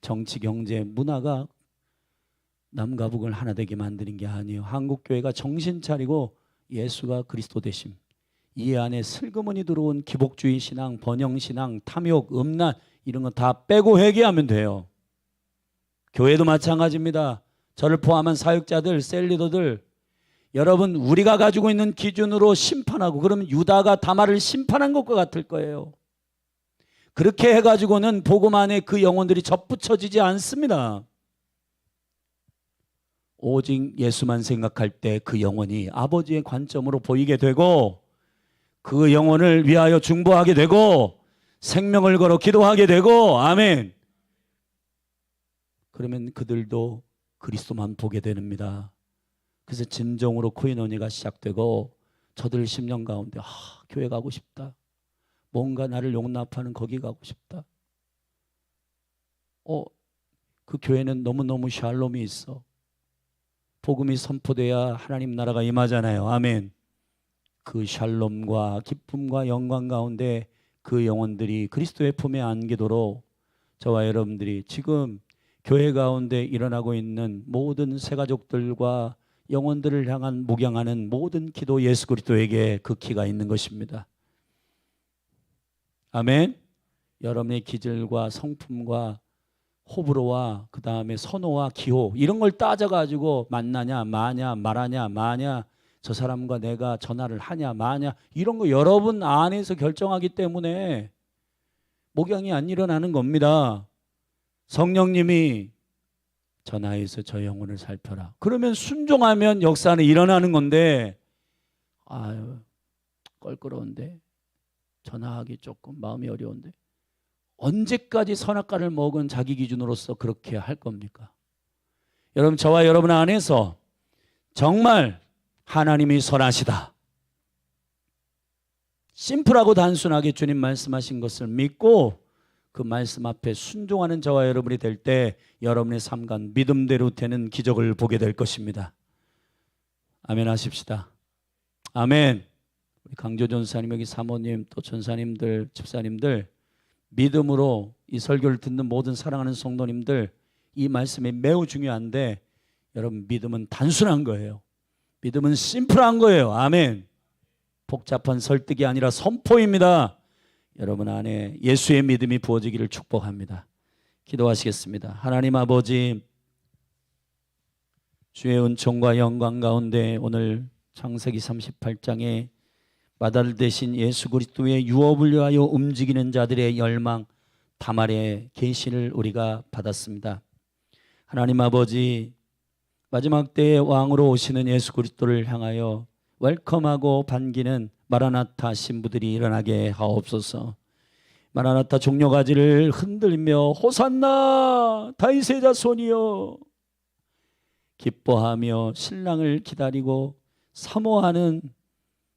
정치, 경제, 문화가 남과 북을 하나 되게 만드는 게 아니에요. 한국교회가 정신 차리고 예수가 그리스도 되심, 이 안에 슬그머니 들어온 기복주의 신앙, 번영신앙, 탐욕, 음란 이런 거 다 빼고 회개하면 돼요. 교회도 마찬가지입니다. 저를 포함한 사역자들, 셀리더들, 여러분 우리가 가지고 있는 기준으로 심판하고 그러면 유다가 다말을 심판한 것과 같을 거예요. 그렇게 해가지고는 복음 안에 그 영혼들이 접붙여지지 않습니다. 오직 예수만 생각할 때 그 영혼이 아버지의 관점으로 보이게 되고 그 영혼을 위하여 중보하게 되고 생명을 걸어 기도하게 되고, 아멘. 그러면 그들도 그리스도만 보게 됩니다. 그래서 진정으로 코이노니가 시작되고 저들 10년 가운데 교회 가고 싶다. 뭔가 나를 용납하는 거기 가고 싶다. 그 교회는 너무너무 샬롬이 있어. 복음이 선포돼야 하나님 나라가 임하잖아요. 아멘. 그 샬롬과 기쁨과 영광 가운데 그 영혼들이 그리스도의 품에 안기도록 저와 여러분들이 지금 교회 가운데 일어나고 있는 모든 새가족들과 영혼들을 향한 묵양하는 모든 기도, 예수 그리스도에게 그 키가 있는 것입니다. 아멘. 여러분의 기질과 성품과 호불호와 그 다음에 선호와 기호 이런 걸 따져가지고 만나냐 마냐 말하냐 마냐 저 사람과 내가 전화를 하냐 마냐 이런 거 여러분 안에서 결정하기 때문에 목양이 안 일어나는 겁니다. 성령님이 전하여서 저 영혼을 살펴라. 그러면 순종하면 역사는 일어나는 건데, 아유 껄끄러운데, 전하하기 조금 마음이 어려운데, 언제까지 선악과를 먹은 자기 기준으로서 그렇게 할 겁니까? 여러분, 저와 여러분 안에서 정말 하나님이 선하시다, 심플하고 단순하게 주님 말씀하신 것을 믿고 그 말씀 앞에 순종하는 저와 여러분이 될 때 여러분의 삶과 믿음대로 되는 기적을 보게 될 것입니다. 아멘 하십시다. 아멘. 우리 강조 전사님, 여기 사모님, 또 전사님들, 집사님들, 믿음으로 이 설교를 듣는 모든 사랑하는 성도님들, 이 말씀이 매우 중요한데, 여러분 믿음은 단순한 거예요. 믿음은 심플한 거예요. 아멘. 복잡한 설득이 아니라 선포입니다. 여러분 안에 예수의 믿음이 부어지기를 축복합니다. 기도하시겠습니다. 하나님 아버지, 주의 은총과 영광 가운데 오늘 창세기 38장에 마다를 대신 예수 그리스도의 유업을 위하여 움직이는 자들의 열망, 다말의 계시를 우리가 받았습니다. 하나님 아버지, 마지막 때의 왕으로 오시는 예수 그리스도를 향하여 웰컴하고 반기는 마라나타 신부들이 일어나게 하옵소서. 마라나타 종려가지를 흔들며 호산나 다윗의 자손이여 기뻐하며 신랑을 기다리고 사모하는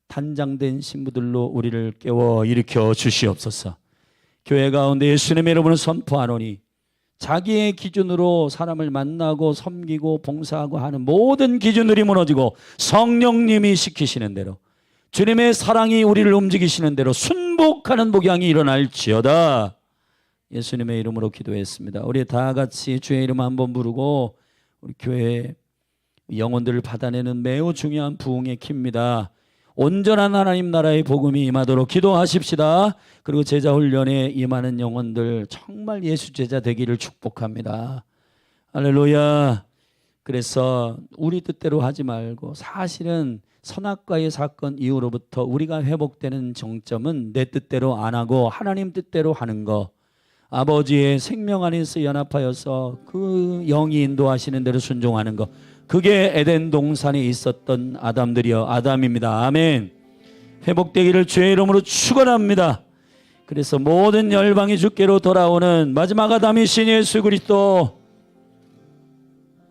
단장된 신부들로 우리를 깨워 일으켜 주시옵소서. 교회 가운데 예수님의 이름으로 선포하노니 자기의 기준으로 사람을 만나고 섬기고 봉사하고 하는 모든 기준들이 무너지고 성령님이 시키시는 대로, 주님의 사랑이 우리를 움직이시는 대로 순복하는 복양이 일어날지어다. 예수님의 이름으로 기도했습니다. 우리 다 같이 주의 이름 한번 부르고 우리 교회 영혼들을 받아내는 매우 중요한 부흥의 키입니다. 온전한 하나님 나라의 복음이 임하도록 기도하십시다. 그리고 제자 훈련에 임하는 영혼들 정말 예수 제자 되기를 축복합니다. 할렐루야. 그래서 우리 뜻대로 하지 말고, 사실은 선악과의 사건 이후로부터 우리가 회복되는 정점은 내 뜻대로 안 하고 하나님 뜻대로 하는 거, 아버지의 생명 안에서 연합하여서 그 영이 인도하시는 대로 순종하는 거, 그게 에덴 동산에 있었던 아담들이여 아담입니다. 아멘. 회복되기를 주의 이름으로 축원합니다. 그래서 모든 열방이 주께로 돌아오는 마지막 아담이신 예수 그리스도,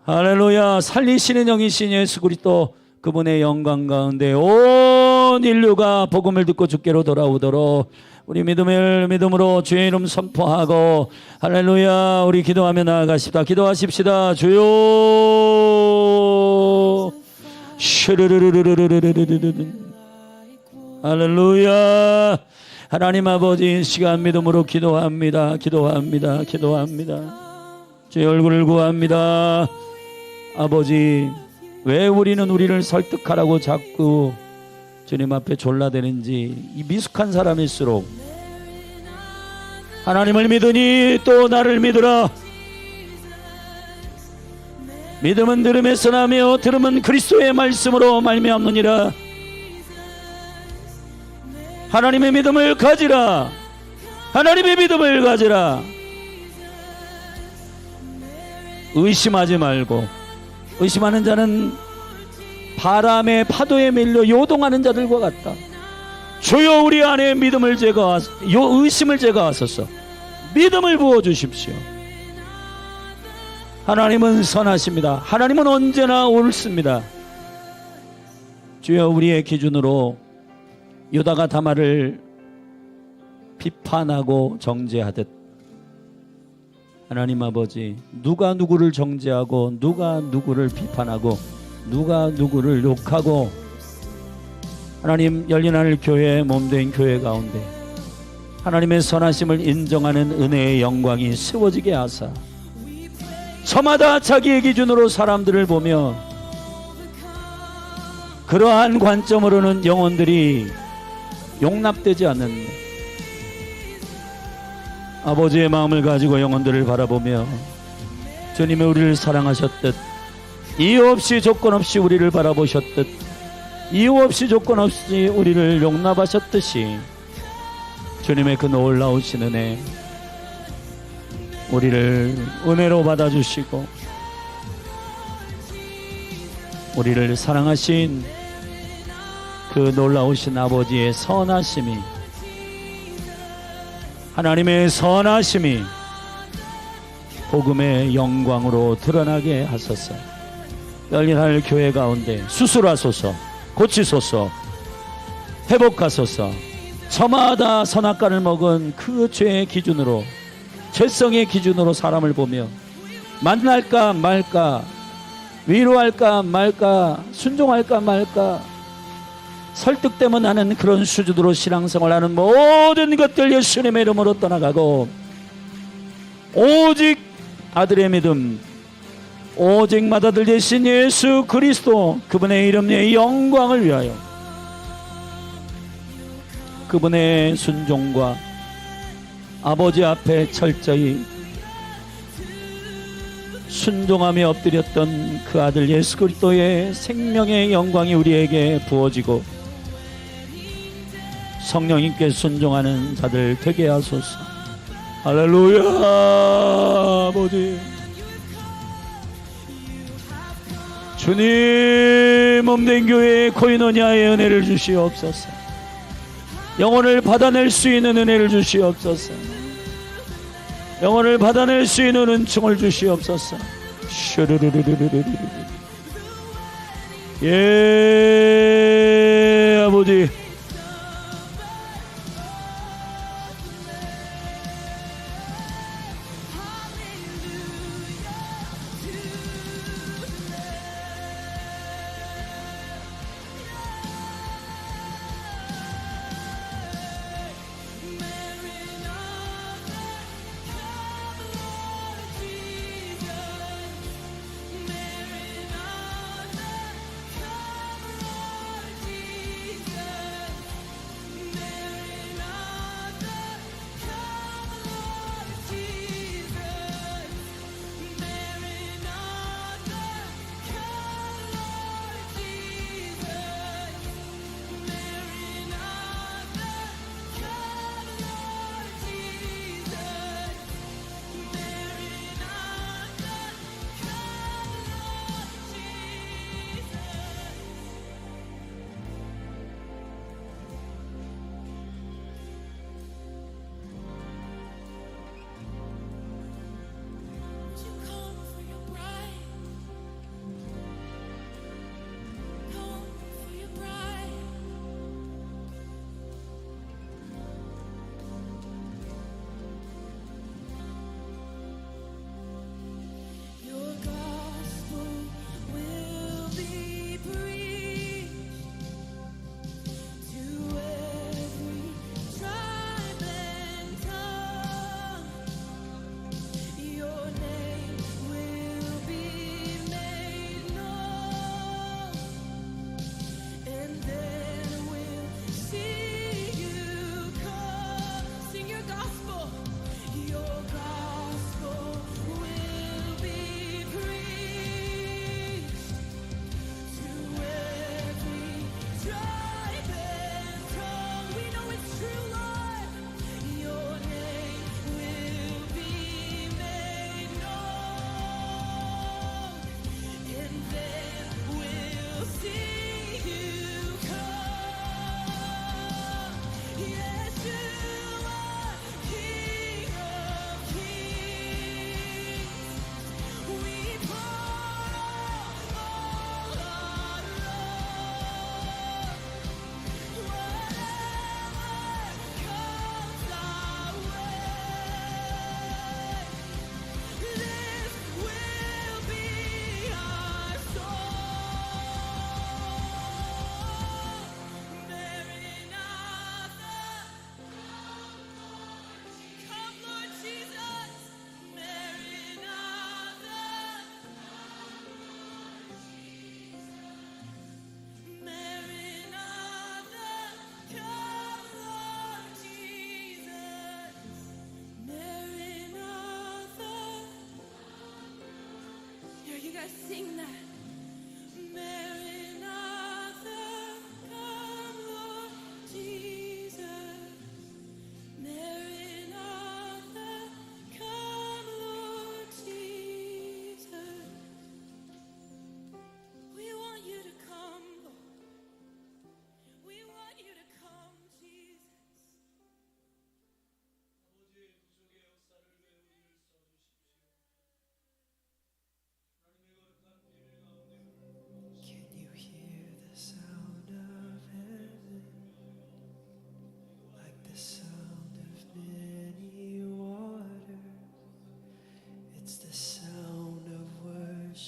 할렐루야, 살리시는 영이신 예수 그리스도, 그분의 영광 가운데 온 인류가 복음을 듣고 주께로 돌아오도록 우리 믿음으로 주의 이름 선포하고, 할렐루야, 우리 기도하며 나아가십시다. 기도하십시다. 주여. 할렐루야. 하나님 아버지, 시간 믿음으로 기도합니다. 주의 얼굴을 구합니다. 아버지, 왜 우리를 설득하라고 자꾸 주님 앞에 졸라대는지, 이 미숙한 사람일수록 하나님을 믿으니 또 나를 믿으라. 믿음은 들음에서 나며 들음은 그리스도의 말씀으로 말미암느니라. 하나님의 믿음을 가지라. 하나님의 믿음을 가지라. 의심하지 말고, 의심하는 자는 바람의 파도에 밀려 요동하는 자들과 같다. 주여, 우리 안에 믿음을 의심을 제거하소서. 믿음을 부어주십시오. 하나님은 선하십니다. 하나님은 언제나 옳습니다. 주여, 우리의 기준으로 유다가 다말을 비판하고 정죄하듯, 하나님 아버지, 누가 누구를 정죄하고 누가 누구를 비판하고 누가 누구를 욕하고, 하나님 열린 하늘 교회 몸된 교회 가운데 하나님의 선하심을 인정하는 은혜의 영광이 세워지게 하사, 저마다 자기의 기준으로 사람들을 보며 그러한 관점으로는 영혼들이 용납되지 않는 아버지의 마음을 가지고 영혼들을 바라보며, 주님이 우리를 사랑하셨듯, 이유 없이 조건 없이 우리를 바라보셨듯, 이유 없이 조건 없이 우리를 용납하셨듯이, 주님의 그 놀라우신 은혜, 우리를 은혜로 받아주시고 우리를 사랑하신 그 놀라우신 아버지의 선하심이, 하나님의 선하심이 복음의 영광으로 드러나게 하소서. 열린할 교회 가운데 수술하소서, 고치소서, 회복하소서. 저마다 선악과를 먹은 그 죄의 기준으로, 죄성의 기준으로 사람을 보며 만날까 말까, 위로할까 말까, 순종할까 말까 설득되면 하는 그런 수준으로 신앙생활하는 모든 것들 예수님의 이름으로 떠나가고, 오직 아들의 믿음, 오직 맏아들 되신 예수 그리스도, 그분의 이름의 영광을 위하여 그분의 순종과 아버지 앞에 철저히 순종하며 엎드렸던 그 아들 예수 그리스도의 생명의 영광이 우리에게 부어지고 성령님께 순종하는 자들 되게 하소서. 할렐루야. 아버지, 주님 몸된 교회에 코이노니아의 은혜를 주시옵소서. 영혼을 받아낼 수 있는 은혜를 주시옵소서. 영혼을 받아낼 수 있는 은총을 주시옵소서. 예, 아버지,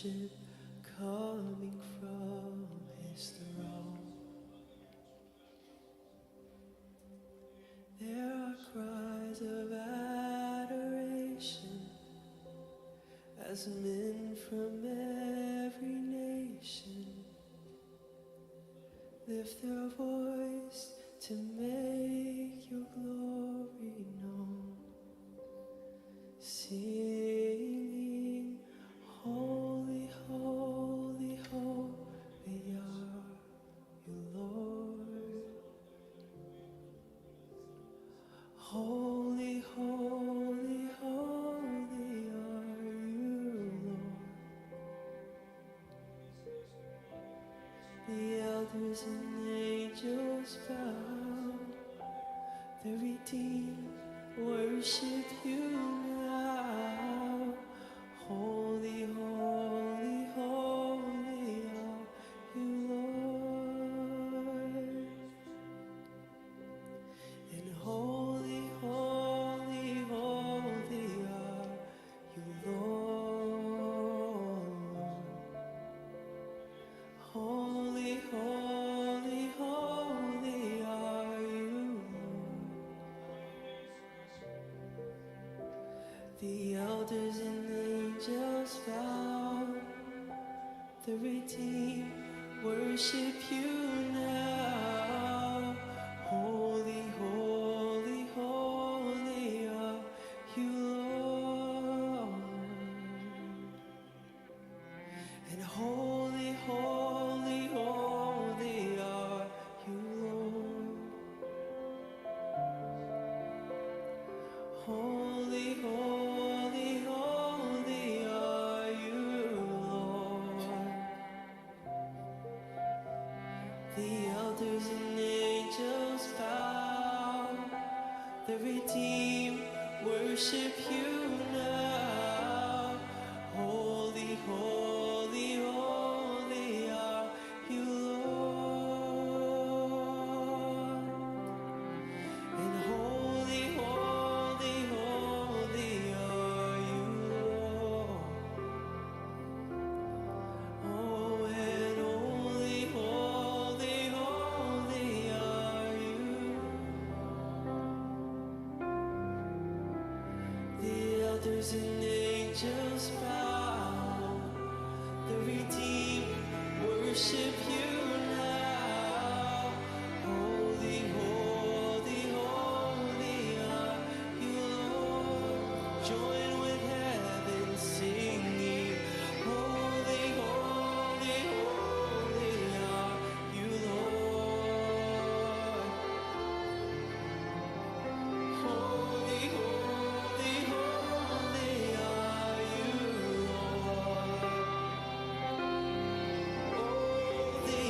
worship coming from his throne. There are cries of adoration as men from every nation lift their voice to make your glory known, singing, holy, holy, holy are you, Lord. Holy, holy, holy are you, Lord. The elders and angels bow, the redeemed worship you now. Holy, holy, holy are you, Lord. And holy, holy, holy are you, Lord. Holy, holy, holy are you, Lord. The elders and angels bow, the redeemed worship you now. Holy, holy, holy are you, Lord. And holy, holy, holy are you, Lord. Holy, holy, holy are you, Lord. The elders and angels bow, the redeemed worship you now. Holy, holy, holy are you, Lord. And holy, holy, holy are you, Lord. Oh, and holy, holy, holy are you. The elders and angels bow, the redeemed worship you now. Holy, holy, holy are you, Lord. Join with heaven singing. Holy, holy, holy are you, Lord. Holy, holy, holy are you, Lord. Oh, the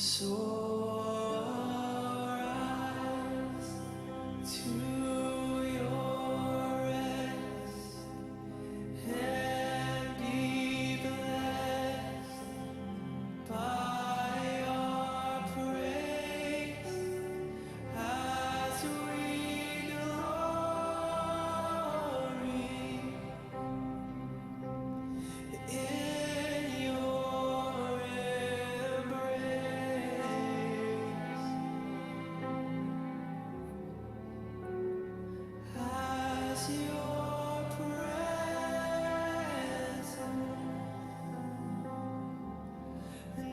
So rise to your rest and be blessed by our praise as we glory in your embrace, as your presence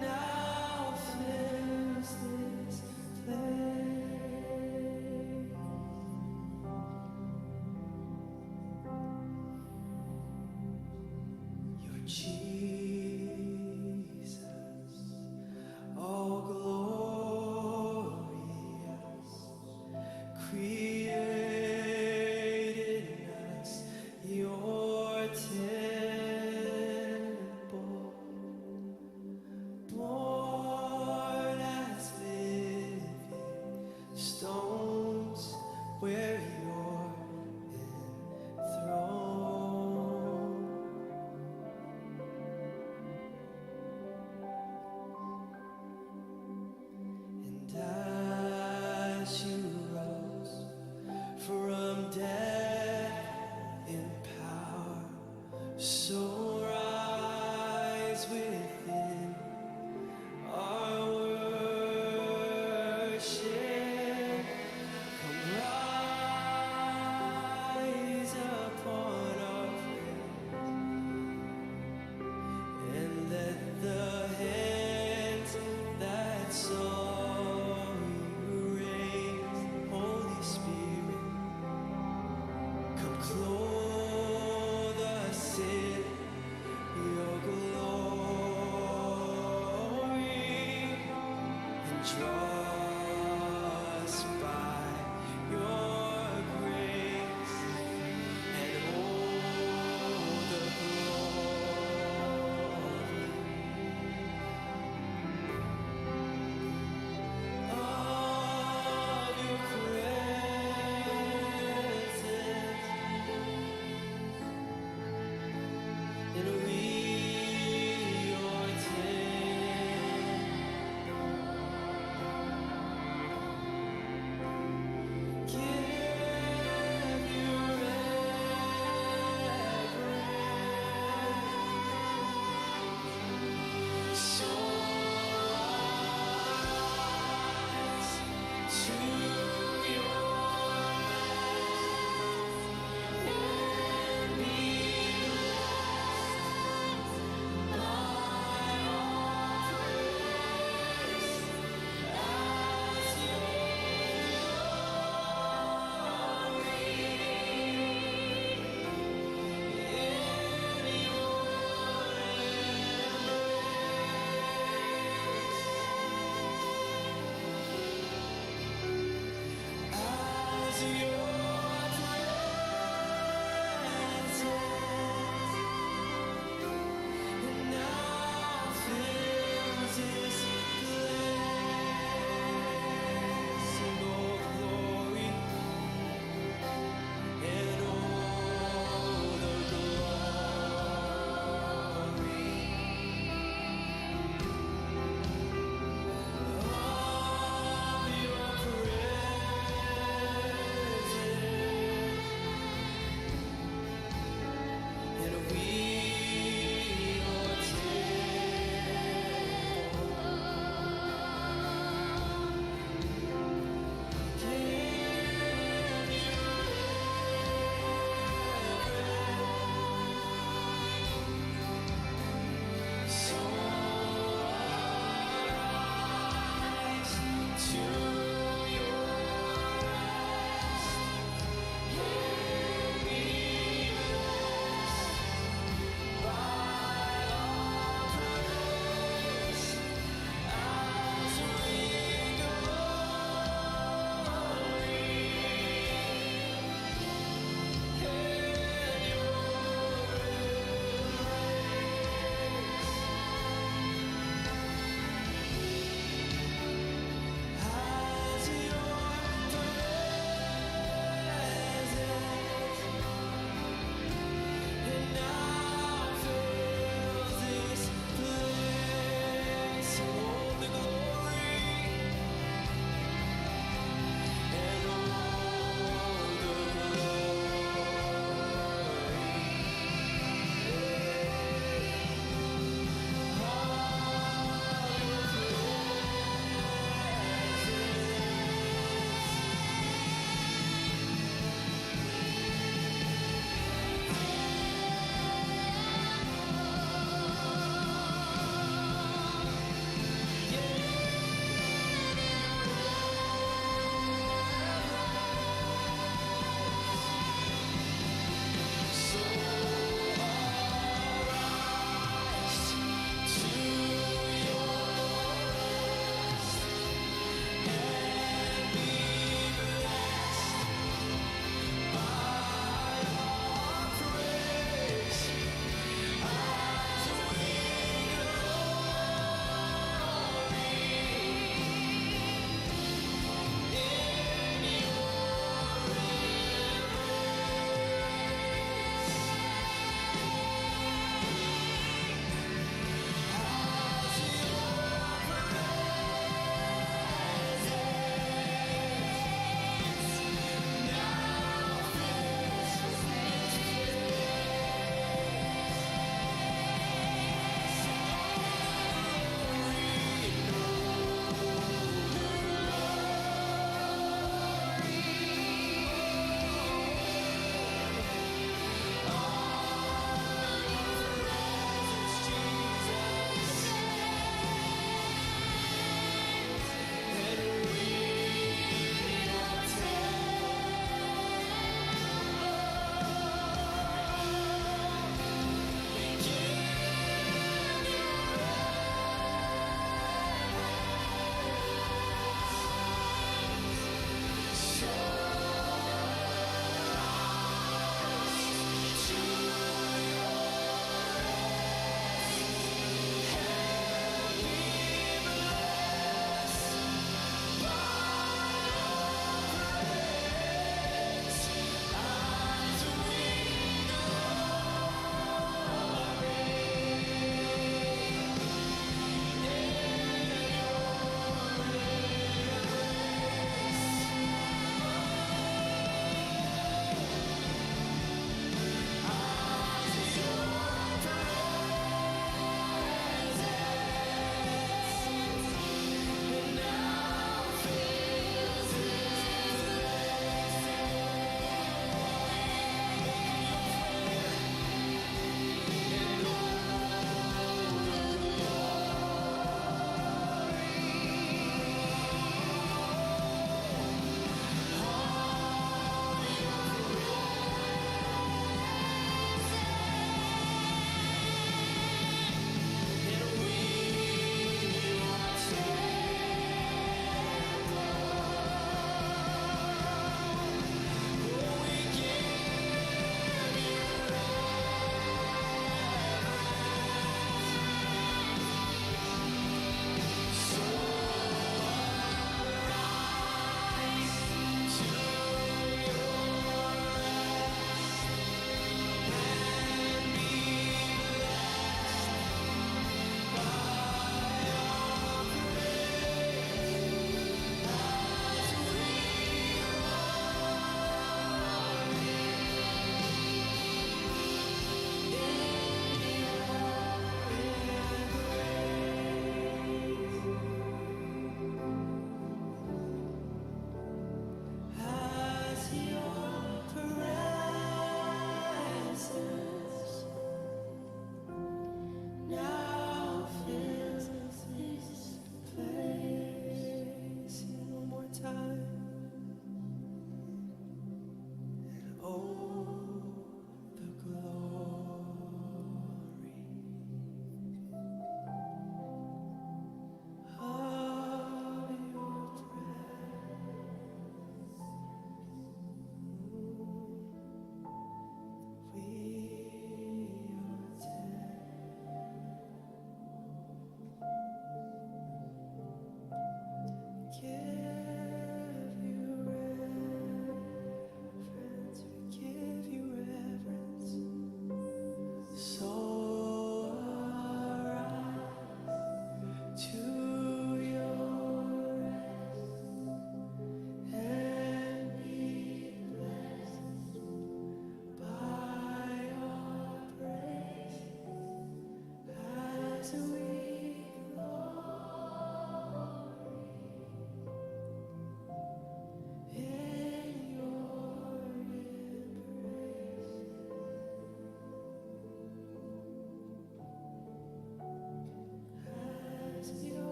now fills this place. Your Jesus, all glorious, created in us your temple, born as living stones where you're enthroned. And as you rose from death in power, so rise within our worship. Come rise upon our praise, and let the hands that saw you raise, Holy Spirit, come clothe us in your glory and draw